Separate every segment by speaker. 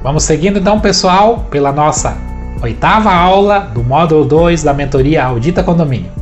Speaker 1: Vamos seguindo então, pessoal, pela nossa 8ª aula do módulo 2 da mentoria Audita Condomínio.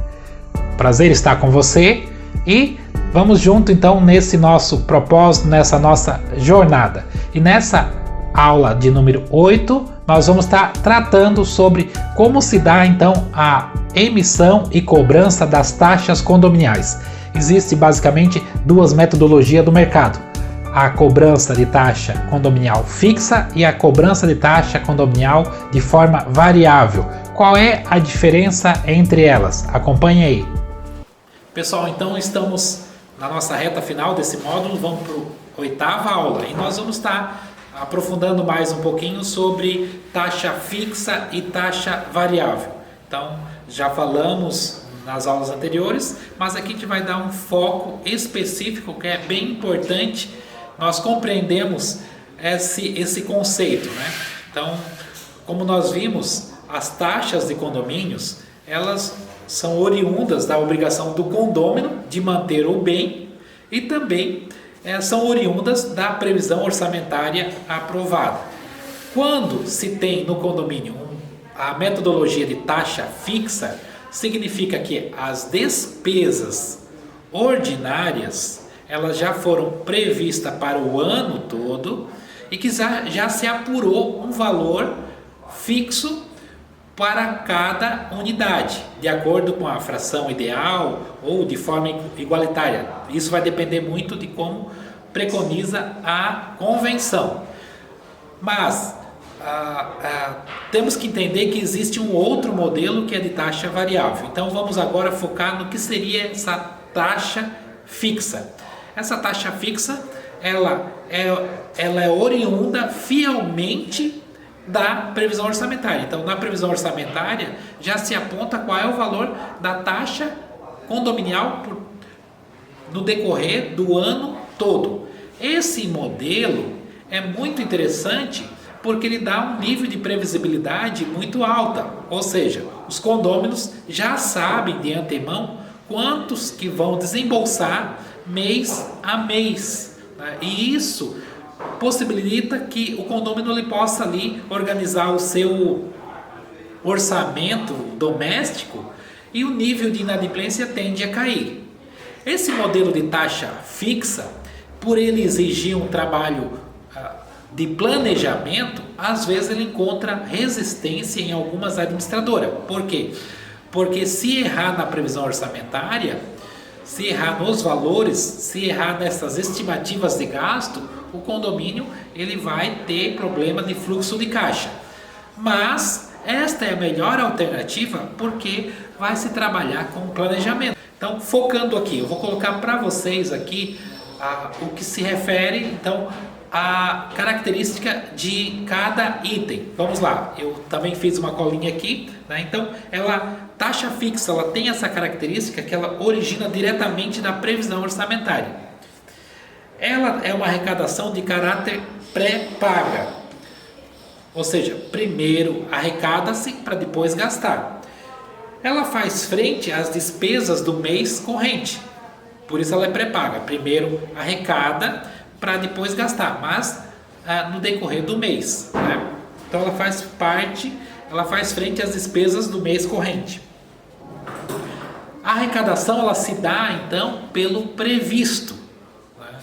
Speaker 1: Prazer estar com você e vamos junto então nesse nosso propósito, nessa nossa jornada. E nessa aula de número 8, nós vamos estar tratando sobre como se dá então a emissão e cobrança das taxas condominiais. Existe basicamente duas metodologias do mercado: a cobrança de taxa condominial fixa e a cobrança de taxa condominial de forma variável. Qual é a diferença entre elas? Acompanhe aí. Pessoal, então estamos na nossa reta final desse módulo, vamos para a 8ª aula e nós vamos estar aprofundando mais um pouquinho sobre taxa fixa e taxa variável. Então, já falamos nas aulas anteriores, mas aqui a gente vai dar um foco específico que é bem importante nós compreendemos esse conceito, né? Então, como nós vimos, as taxas de condomínios, elas são oriundas da obrigação do condômino de manter o bem e também são oriundas da previsão orçamentária aprovada. Quando se tem no condomínio a metodologia de taxa fixa, significa que as despesas ordinárias elas já foram previstas para o ano todo e que já se apurou um valor fixo para cada unidade, de acordo com a fração ideal ou de forma igualitária. Isso vai depender muito de como preconiza a convenção. Mas temos que entender que existe um outro modelo que é de taxa variável. Então vamos agora focar no que seria essa taxa fixa. Essa taxa fixa ela é oriunda fielmente da previsão orçamentária. Então, na previsão orçamentária já se aponta qual é o valor da taxa condominial no decorrer do ano todo. Esse modelo é muito interessante porque ele dá um nível de previsibilidade muito alta, ou seja, os condôminos já sabem de antemão quantos que vão desembolsar mês a mês, né? E isso possibilita que o condômino ele possa ali organizar o seu orçamento doméstico e o nível de inadimplência tende a cair. Esse modelo de taxa fixa, por ele exigir um trabalho de planejamento, às vezes ele encontra resistência em algumas administradoras. Por quê? Porque se errar na previsão orçamentária, se errar nos valores, se errar nessas estimativas de gasto, o condomínio ele vai ter problema de fluxo de caixa. Mas esta é a melhor alternativa porque vai se trabalhar com planejamento. Então, focando aqui, eu vou colocar para vocês aqui o que se refere então a característica de cada item. Vamos lá, eu também fiz uma colinha aqui, né? Então, taxa fixa, ela tem essa característica que ela origina diretamente da previsão orçamentária. Ela é uma arrecadação de caráter pré-paga, ou seja, primeiro arrecada-se para depois gastar. Ela faz frente às despesas do mês corrente, por isso ela é pré-paga. Primeiro arrecada para depois gastar, mas no decorrer do mês, né? Então ela faz frente às despesas do mês corrente. A arrecadação ela se dá então pelo previsto, né?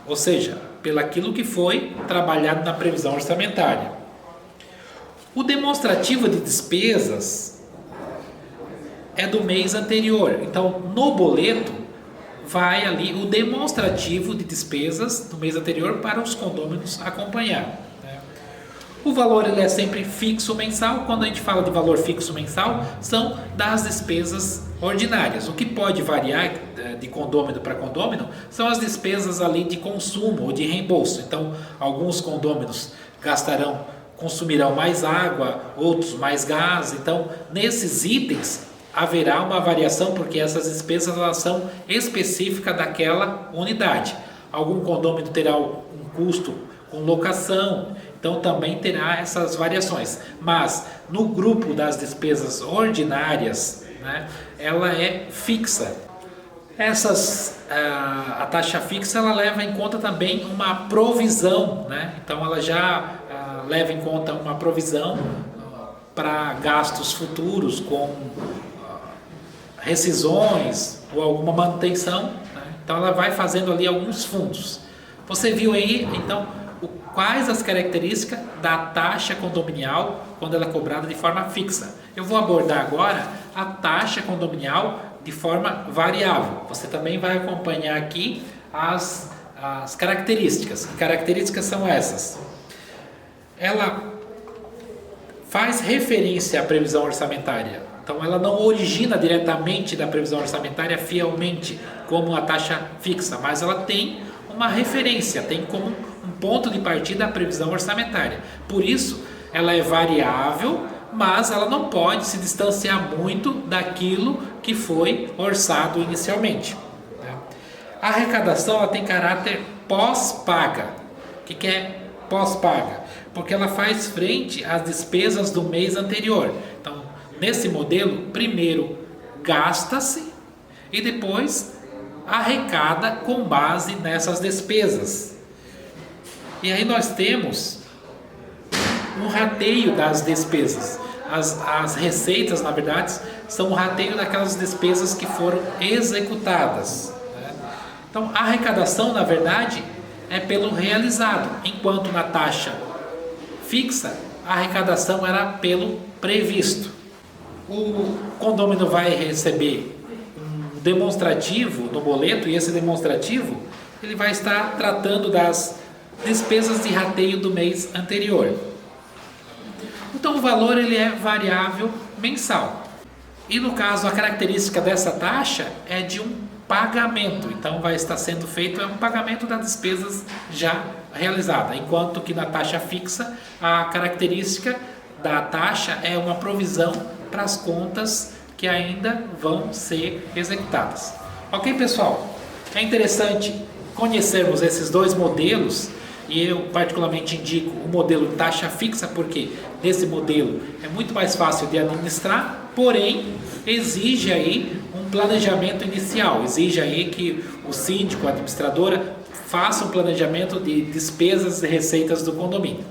Speaker 1: Ou seja, pelaquilo que foi trabalhado na previsão orçamentária. O demonstrativo de despesas é do mês anterior. Então no boleto vai ali o demonstrativo de despesas do mês anterior para os condôminos acompanhar, né? O valor ele é sempre fixo mensal. Quando a gente fala de valor fixo mensal, são das despesas ordinárias. O que pode variar de condômino para condômino são as despesas ali de consumo ou de reembolso. Então, alguns condôminos consumirão mais água, outros mais gás. Então, nesses itens haverá uma variação porque essas despesas elas são específicas daquela unidade. Algum condômino terá um custo com locação, então também terá essas variações. Mas no grupo das despesas ordinárias, né, ela é fixa. A taxa fixa ela leva em conta também uma provisão, né? Então ela já leva em conta uma provisão para gastos futuros com rescisões ou alguma manutenção, né? Então ela vai fazendo ali alguns fundos. Você viu aí, então, quais as características da taxa condominial quando ela é cobrada de forma fixa. Eu vou abordar agora a taxa condominial de forma variável. Você também vai acompanhar aqui as características. Que características são essas? Ela faz referência à previsão orçamentária. Então ela não origina diretamente da previsão orçamentária fielmente como a taxa fixa, mas ela tem uma referência, tem como um ponto de partida a previsão orçamentária. Por isso, ela é variável, mas ela não pode se distanciar muito daquilo que foi orçado inicialmente. A arrecadação ela tem caráter pós-paga. O que é pós-paga? Porque ela faz frente às despesas do mês anterior. Então, nesse modelo, primeiro gasta-se e depois arrecada com base nessas despesas. E aí nós temos um rateio das despesas. As receitas, na verdade, são um rateio daquelas despesas que foram executadas, né? Então, a arrecadação, na verdade, é pelo realizado, enquanto na taxa fixa, a arrecadação era pelo previsto. O condômino vai receber demonstrativo no boleto, e esse demonstrativo ele vai estar tratando das despesas de rateio do mês anterior. Então o valor ele é variável mensal. E no caso a característica dessa taxa é de um pagamento. Então vai estar sendo feito um pagamento das despesas já realizada, enquanto que na taxa fixa a característica da taxa é uma provisão para as contas que ainda vão ser executadas. Ok, pessoal? É interessante conhecermos esses dois modelos e eu particularmente indico o modelo taxa fixa porque nesse modelo é muito mais fácil de administrar, porém exige aí um planejamento inicial, exige aí que o síndico, a administradora, faça um planejamento de despesas e receitas do condomínio.